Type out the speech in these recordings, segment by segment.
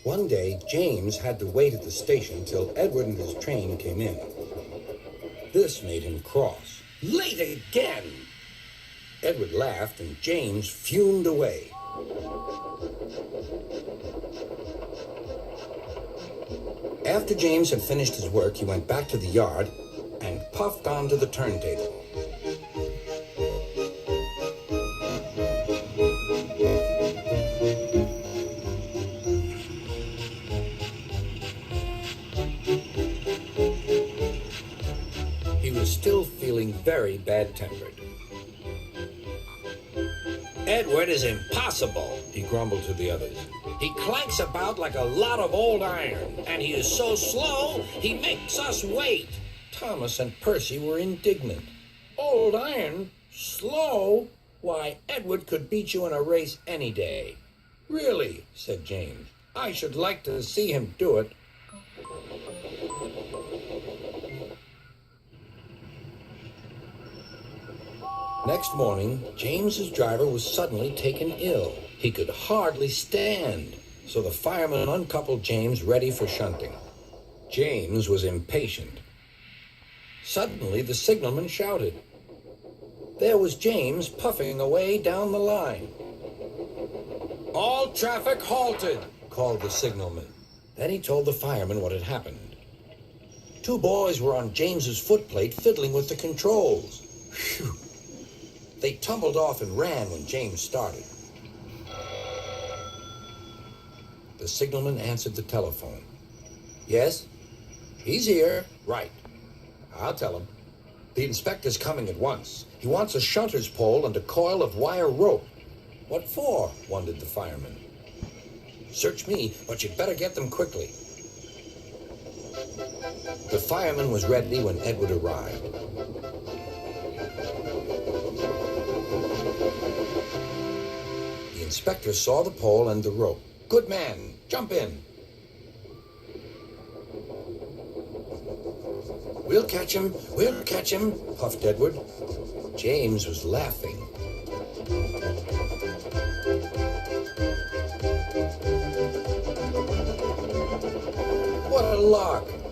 One day, James had to wait at the station till Edward and his train came in. This made him cross. Late again! Edward laughed and James fumed away. After James had finished his work, he went back to the yard and puffed onto the turntable. He was still feeling very bad-tempered. Edward is impossible, He grumbled to the others. he clanks about like a lot of old iron, and he is so slow, he makes us wait. Thomas and Percy were indignant. Old iron? Slow? Why, Edward could beat you in a race any day. Really, said James. I should like to see him do it. Next morning, James's driver was suddenly taken ill. He could hardly stand, so the fireman uncoupled James ready for shunting. James was impatient. Suddenly, the signalman shouted. There was James puffing away down the line. All traffic halted, called the signalman. Then he told the fireman what had happened. Two boys were on James's footplate fiddling with the controls. Phew. They tumbled off and ran when James started. The signalman answered the telephone. Yes? He's here. Right. I'll tell him. The inspector's coming at once. He wants a shunter's pole and a coil of wire rope. What for? Wondered the fireman. Search me, but you'd better get them quickly. The fireman was ready when Edward arrived. The inspector saw the pole and the rope. Good man, jump in. We'll catch him, puffed Edward. James was laughing.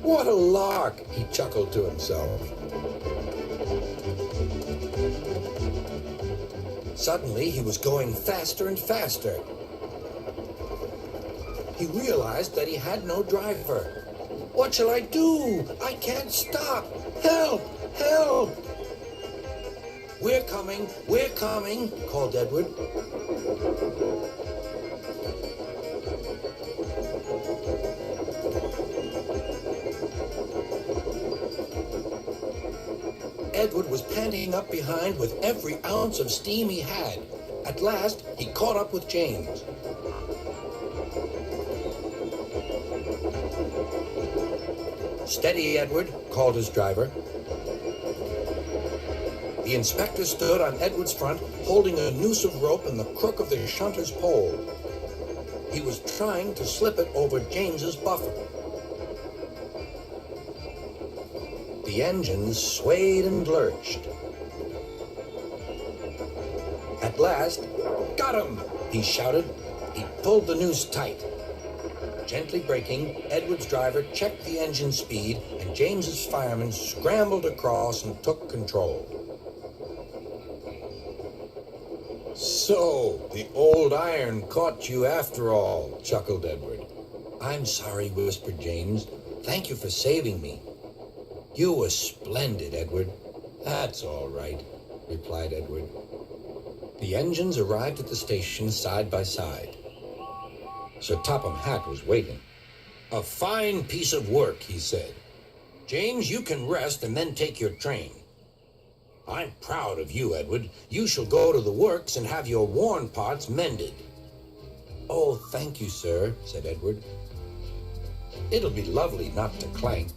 What a lark, he chuckled to himself. Suddenly, he was going faster and faster. He realized that he had no driver. What shall I do? I can't stop. Help! Help! We're coming, called Edward. Edward was panting up behind with every ounce of steam he had. At last, he caught up with James. Steady, Edward, called his driver. The inspector stood on Edward's front, holding a noose of rope and the crook of the shunter's pole. He was trying to slip it over James's buffer. The engines swayed and lurched. At last, got him, he shouted. He pulled the noose tight. Gently braking, Edward's driver checked the engine speed, and James's fireman scrambled across and took control. So, the old iron caught you after all, chuckled Edward. I'm sorry, whispered James. Thank you for saving me. You were splendid, Edward. That's all right, replied Edward. The engines arrived at the station side by side. Sir Topham Hatt was waiting. A fine piece of work, he said. James, you can rest and then take your train. I'm proud of you, Edward. You shall go to the works and have your worn parts mended. Oh, thank you, sir, said Edward. It'll be lovely not to clank.